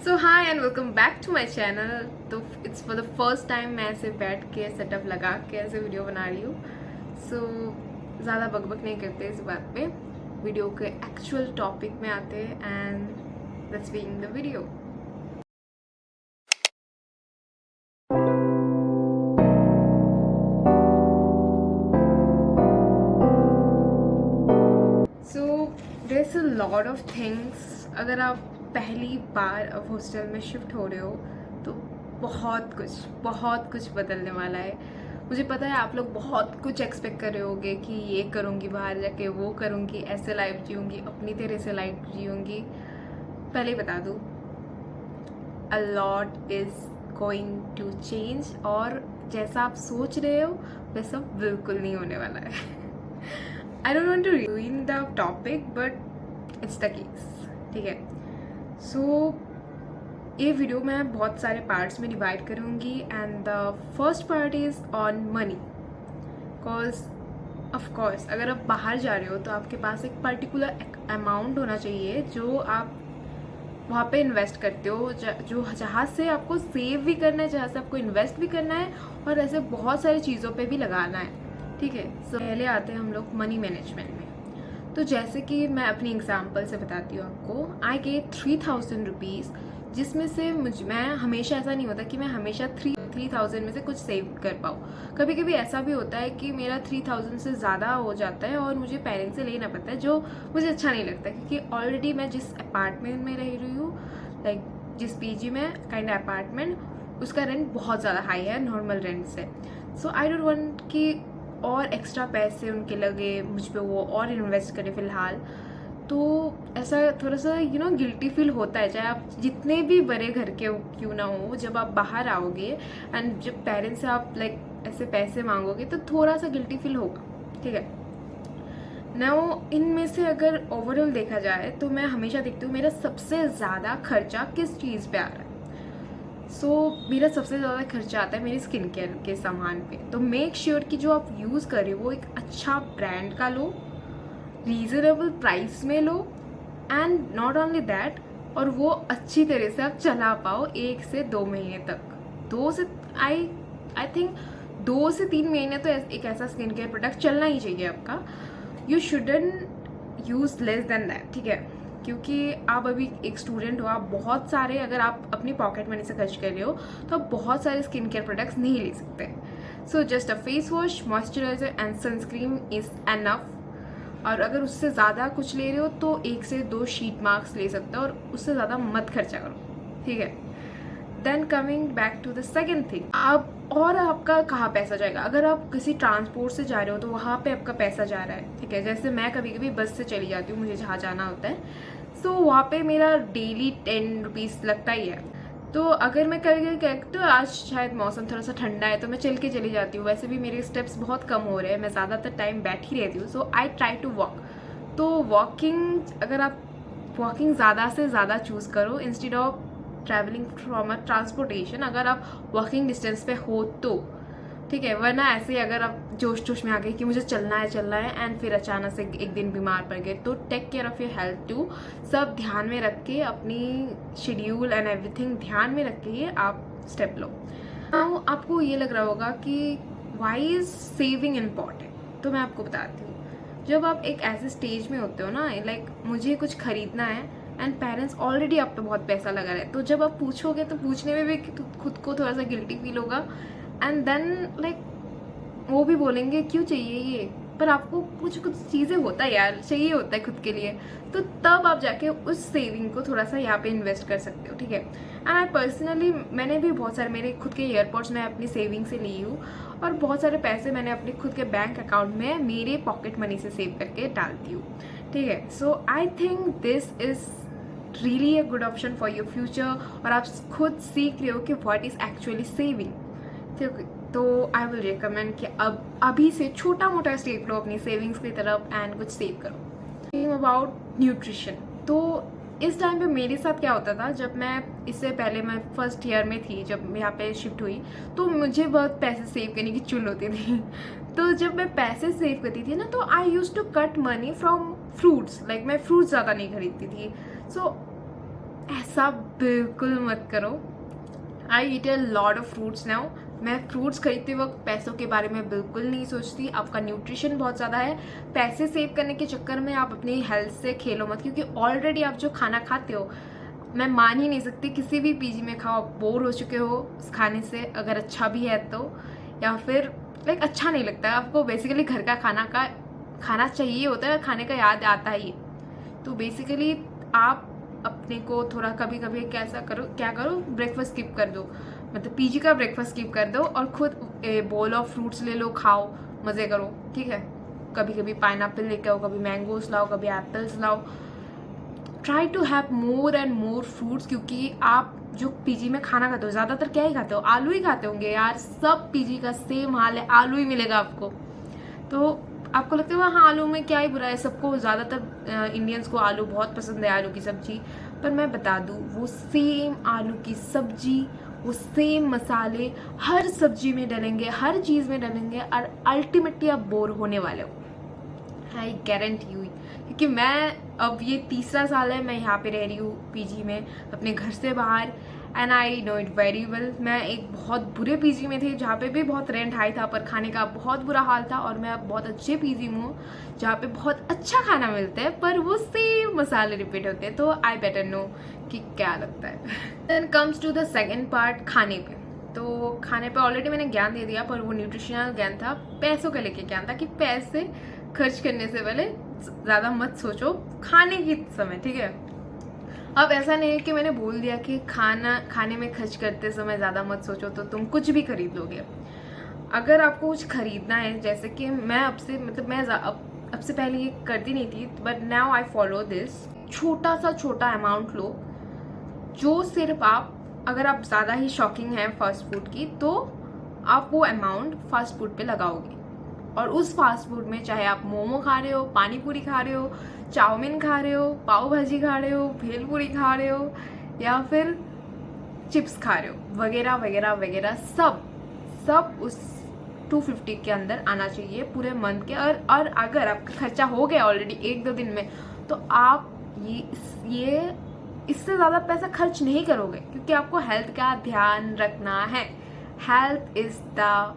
So hi and welcome back to my channel. तो it's for the first time मैं ऐसे बैठ के सेटअप लगा के ऐसे वीडियो बना रही हूँ। सो ज़्यादा बकबक नहीं करते इस बात पे, वीडियो के एक्चुअल टॉपिक में आते हैं एंड लेट्स बीइंग the video. So there is a lot of things. अगर आप पहली बार अब हॉस्टल में शिफ्ट हो रहे हो तो बहुत कुछ बदलने वाला है। मुझे पता है आप लोग बहुत कुछ एक्सपेक्ट कर रहे होगे कि ये करूँगी, बाहर जाके वो करूँगी, ऐसे लाइफ जीऊँगी, अपनी तरह से लाइफ जीऊँगी। पहले ही बता दूँ, a lot is going to change और जैसा आप सोच रहे हो वैसा बिल्कुल नहीं होने वाला है। I don't want to ruin the topic but it's the case, ठीक है। सो ये वीडियो मैं बहुत सारे पार्ट्स में डिवाइड करूँगी and the first part is on money. Because of course अगर आप बाहर जा रहे हो तो आपके पास एक पर्टिकुलर अमाउंट होना चाहिए जो आप वहाँ पे इन्वेस्ट करते हो, जो जहाँ से आपको सेव भी करना है, जहाँ से आपको इन्वेस्ट भी करना है और ऐसे बहुत सारी चीज़ों पे भी लगाना है, ठीक है। सो पहले आते हैं हम लोग मनी मैनेजमेंट में। तो जैसे कि मैं अपनी एग्जांपल से बताती हूँ आपको, आई गेट 3000 रुपीज़, जिसमें से मैं हमेशा, ऐसा नहीं होता कि मैं हमेशा 3000 में से कुछ सेव कर पाऊँ। कभी कभी ऐसा भी होता है कि मेरा 3000 से ज़्यादा हो जाता है और मुझे पेरेंट्स से लेना पड़ता है, जो मुझे अच्छा नहीं लगता क्योंकि ऑलरेडी मैं जिस अपार्टमेंट में रह रही हूँ, लाइक जिस पीजी में काइंड अपार्टमेंट, उसका रेंट बहुत ज़्यादा हाई है नॉर्मल रेंट से। सो आई डोंट वांट कि और एक्स्ट्रा पैसे उनके लगे मुझ पे, वो और इन्वेस्ट करें फ़िलहाल। तो ऐसा थोड़ा सा गिल्टी फील होता है, चाहे आप जितने भी बड़े घर के क्यों ना हो। जब आप बाहर आओगे एंड जब पेरेंट्स से आप लाइक ऐसे पैसे मांगोगे तो थोड़ा सा गिल्टी फील होगा, ठीक है। नाउ इनमें से अगर ओवरऑल देखा जाए तो मैं हमेशा देखती हूँ मेरा सबसे ज़्यादा खर्चा किस चीज़ पे आ रहा है। मेरा सबसे ज़्यादा खर्चा आता है मेरी स्किन केयर के सामान पे। तो मेक श्योर कि जो आप यूज़ कर रहे हो वो एक अच्छा ब्रांड का लो, रीज़नेबल प्राइस में लो एंड नॉट ओनली दैट, और वो अच्छी तरह से आप चला पाओ 1 से 2 महीने तक। आई थिंक 2 से 3 महीने तो एक ऐसा स्किन केयर प्रोडक्ट चलना ही चाहिए आपका। You shouldn't use less than that, ठीक है। क्योंकि आप अभी एक स्टूडेंट हो, आप बहुत सारे, अगर आप अपनी पॉकेट मनी से खर्च कर रहे हो तो आप बहुत सारे स्किन केयर प्रोडक्ट्स नहीं ले सकते। So just a face wash, moisturiser and sunscreen is enough. और अगर उससे ज़्यादा कुछ ले रहे हो तो 1 से 2 शीट मास्क ले सकते हो और उससे ज़्यादा मत खर्चा करो, ठीक है। Then coming back to the second thing, आपका कहाँ पैसा जाएगा। अगर आप किसी ट्रांसपोर्ट से जा रहे हो तो वहाँ पे आपका पैसा जा रहा है, ठीक है। जैसे मैं कभी कभी बस से चली जाती हूँ, मुझे जहाँ जाना होता है, सो वहाँ पे मेरा डेली 10 रुपीज़ लगता ही है। तो अगर मैं तो आज शायद मौसम थोड़ा सा ठंडा है तो मैं चल के चली जाती हूँ। वैसे भी मेरे स्टेप्स बहुत कम हो रहे हैं, मैं ज़्यादातर टाइम बैठ ही रहती हूँ। सो आई ट्राई टू वॉक। तो अगर आप वॉकिंग ज़्यादा से ज़्यादा चूज़ करो instead of travelling from a transportation, अगर आप वॉकिंग डिस्टेंस पे हो तो, ठीक है। वरना ऐसे ही अगर आप जोश में आ गए कि मुझे चलना है एंड फिर अचानक से एक दिन बीमार पड़ गए, तो take care of your health too. सब ध्यान में रख के, अपनी शेड्यूल एंड एवरीथिंग ध्यान में रख के आप स्टेप लो। नाउ आपको ये लग रहा होगा कि वाई इज़ सेविंग इम्पॉर्टेंट। तो मैं आपको बताती हूँ, जब आप एक ऐसे स्टेज में होते हो ना, लाइक मुझे कुछ खरीदना है एंड पेरेंट्स ऑलरेडी आप पे बहुत पैसा लगा रहे हैं, तो जब आप पूछोगे तो पूछने में भी खुद को थोड़ा सा गिल्टी फील होगा एंड देन लाइक वो भी बोलेंगे क्यों चाहिए ये, पर आपको कुछ चीज़ें होता है यार, चाहिए होता है खुद के लिए, तो तब आप जाके उस सेविंग को थोड़ा सा यहाँ पे इन्वेस्ट कर सकते हो, ठीक है। एंड आई पर्सनली, मैंने भी बहुत सारे मेरे खुद के ईयरपॉड्स मैं अपनी सेविंग से ली हूँ और बहुत सारे पैसे मैंने अपने खुद के बैंक अकाउंट में मेरे पॉकेट मनी से सेव करके डालती हूँ, ठीक है। So I think this is really a good option for your future, और आप खुद सीख रहे हो कि व्हाट इज़ एक्चुअली सेविंग, ठीक है। तो आई विल रिकमेंड कि अब अभी से छोटा मोटा स्टेप लो अपनी सेविंग्स की तरफ एंड कुछ सेव करो। अबाउट न्यूट्रिशन, तो इस टाइम पे मेरे साथ क्या होता था, जब मैं इससे पहले मैं फर्स्ट ईयर में थी, जब यहाँ पे शिफ्ट हुई, तो मुझे बहुत पैसे सेव करने की चुल होती थी। तो जब मैं पैसे सेव करती थी ना, तो I use to cut money from fruits, like मैं फ्रूट्स ज़्यादा नहीं खरीदती थी। सो ऐसा बिल्कुल मत करो। I eat a lot of fruits now. मैं फ्रूट्स खरीदते वक्त पैसों के बारे में बिल्कुल नहीं सोचती। आपका न्यूट्रिशन बहुत ज़्यादा है, पैसे सेव करने के चक्कर में आप अपनी हेल्थ से खेलो मत, क्योंकि ऑलरेडी आप जो खाना खाते हो, मैं मान ही नहीं सकती किसी भी पीजी में खाओ आप बोर हो चुके हो उस खाने से, अगर अच्छा भी है तो, या फिर लाइक अच्छा नहीं लगता है आपको। बेसिकली घर का खाना चाहिए होता है, खाने का याद आता ही है। तो बेसिकली आप अपने को थोड़ा कभी कभी क्या करो, ब्रेकफास्ट स्किप कर दो, मतलब पीजी का ब्रेकफास्ट स्किप कर दो और खुद बोल ऑफ फ्रूट्स ले लो, खाओ, मज़े करो, ठीक है। कभी कभी पाइनएप्पल लेके आओ, कभी मैंगोस लाओ, कभी एप्पल्स लाओ। Try to have more and more fruits, क्योंकि आप जो पीजी में खाना खाते हो ज़्यादातर क्या ही खाते हो, आलू ही खाते होंगे यार। सब पीजी का सेम हाल है, आलू ही मिलेगा आपको। तो आपको लगता है हाँ आलू में क्या ही बुरा है, सबको ज़्यादातर इंडियंस को आलू बहुत पसंद है, आलू की सब्जी। पर मैं बता दूँ, वो सेम आलू की सब्जी, वो सेम मसाले हर सब्जी में डलेंगे, हर चीज़ में डलेंगे, और अल्टीमेटली आप बोर होने वाले हो, आई गारंटी यू। क्योंकि मैं अब ये तीसरा साल है मैं यहाँ पे रह रही हूँ पीजी में, अपने घर से बाहर, and I know it very well. मैं एक बहुत बुरे पीजी में थी जहाँ पे भी बहुत रेंट हाई था, पर खाने का बहुत बुरा हाल था। और मैं अब बहुत अच्छे पीजी में हूँ जहाँ पे बहुत अच्छा खाना मिलता है, पर वो सेम मसाले रिपीट होते हैं। तो आई बेटर नो कि क्या लगता है। Then comes to the second part, खाने पे। तो खाने पे ऑलरेडी मैंने ज्ञान दे दिया, पर वो न्यूट्रिशनल ज्ञान था, पैसों के लेके ज्ञान था कि पैसे खर्च करने से पहले ज़्यादा मत सोचो खाने की समय, ठीक है। अब ऐसा नहीं है कि मैंने बोल दिया कि खाने में खर्च करते समय ज़्यादा मत सोचो तो तुम कुछ भी खरीद लोगे। अगर आपको कुछ खरीदना है, जैसे कि मैं अब से पहले ये करती नहीं थी, but now I follow this, छोटा अमाउंट लो, जो सिर्फ अगर आप ज़्यादा ही शॉकिंग हैं फास्ट फूड की, तो आप वो अमाउंट फास्ट फूड पे लगाओगे। और उस फास्ट फूड में चाहे आप मोमो खा रहे हो, पानी पूरी खा रहे हो, चाउमीन खा रहे हो, पाव भाजी खा रहे हो, भेलपूरी खा रहे हो, या फिर चिप्स खा रहे हो, वगैरह वगैरह वगैरह, सब उस 250 के अंदर आना चाहिए पूरे मंथ के। और अगर आपका खर्चा हो गया ऑलरेडी 1-2 दिन में, तो आप ये इससे ज़्यादा पैसा खर्च नहीं करोगे, क्योंकि आपको हेल्थ का ध्यान रखना है। Health is the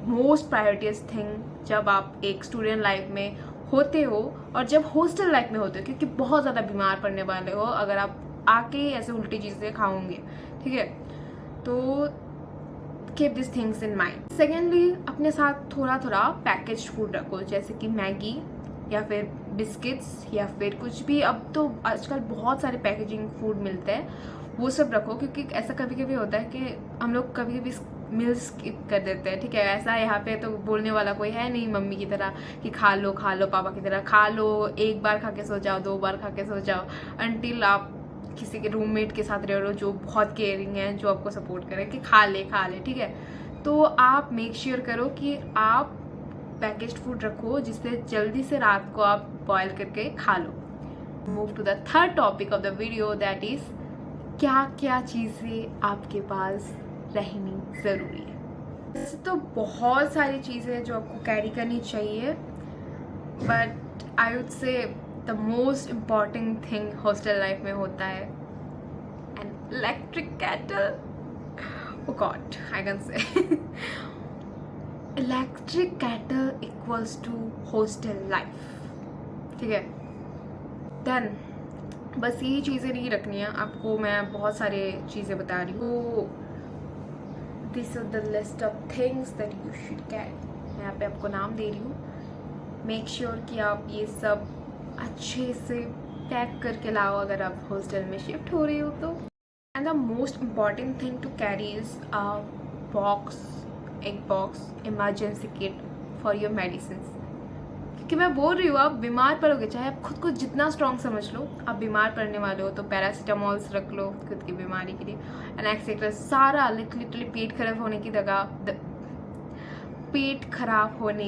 most priorities thing जब आप एक स्टूडेंट लाइफ में होते हो, और जब हॉस्टल लाइफ में होते हो, क्योंकि बहुत ज़्यादा बीमार पड़ने वाले हो अगर आप आके ऐसे उल्टी चीज़ें खाओगे, ठीक है। तो keep this things in mind. Secondly, अपने साथ थोड़ा थोड़ा पैकेज फूड रखो, जैसे कि मैगी या फिर बिस्किट्स या फिर कुछ भी। अब तो आजकल बहुत सारे पैकेजिंग फूड मिलते हैं, वो सब रखो, क्योंकि ऐसा कभी कभी होता है कि हम लोग कभी कभी मील स्किप कर देते हैं, ठीक है। ऐसा यहाँ पे तो बोलने वाला कोई है नहीं मम्मी की तरह कि खा लो पापा की तरह खा लो, एक बार खा के सो जाओ, 2 बार खा के सो जाओ, अनटिल आप किसी के रूममेट के साथ रह रहे हो जो बहुत केयरिंग है, जो आपको सपोर्ट करे कि खा ले, ठीक है। तो आप मेक श्योर करो कि आप पैकेज्ड फूड रखो, जिससे जल्दी से रात को आप बॉयल करके खा लो। Move to the third topic of the video, that is क्या क्या चीज़ें आपके पास रहनी ज़रूरी है। वैसे तो बहुत सारी चीज़ें जो आपको कैरी करनी चाहिए, but I would say the most important thing hostel life में होता है an electric kettle. Oh God, I can say electric kettle equals to hostel life, ठीक है। देन बस यही चीज़ें नहीं रखनी है आपको, मैं बहुत सारे चीज़ें बता रही हूँ। This is the list of things that you should carry. मैं यहाँ पे आपको नाम दे रही हूँ। मेक श्योर कि आप ये सब अच्छे से पैक करके लाओ अगर आप हॉस्टल में शिफ्ट हो रहे हो तो। And the most important thing to carry is a एक box emergency kit for your medicine. क्योंकि मैं बोल रही हूँ, आप बीमार पड़ोगे, चाहे आप खुद को जितना स्ट्रॉन्ग समझ लो, आप बीमार पड़ने वाले हो तो पैरासीटामॉल्स रख लो खुद की बीमारी के लिए, एंड एक्सेट्रा सारा। लिटरली पेट खराब होने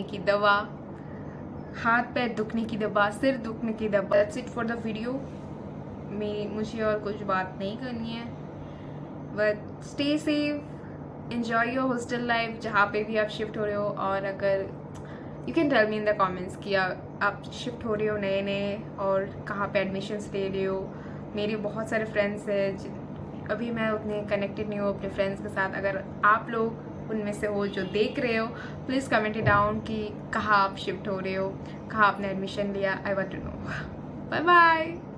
की दवा, हाथ पैर दुखने की दवा, सिर दुखने की दवा। That's it for the video. मुझे और कुछ बात नहीं करनी है, but stay safe, enjoy your hostel life जहाँ पे भी आप शिफ्ट हो रहे हो। और अगर you can tell me in the comments कि आप शिफ्ट हो रहे हो नए और कहाँ पे एडमिशन्स ले रहे हो, मेरे बहुत सारे फ्रेंड्स हैं, अभी मैं उतने कनेक्टेड नहीं हूँ अपने फ्रेंड्स के साथ। अगर आप लोग उनमें से हो जो देख रहे हो, प्लीज़ कमेंट इट डाउन कि कहाँ आप शिफ्ट हो रहे हो, कहाँ आपने एडमिशन लिया। I want to know. Bye bye.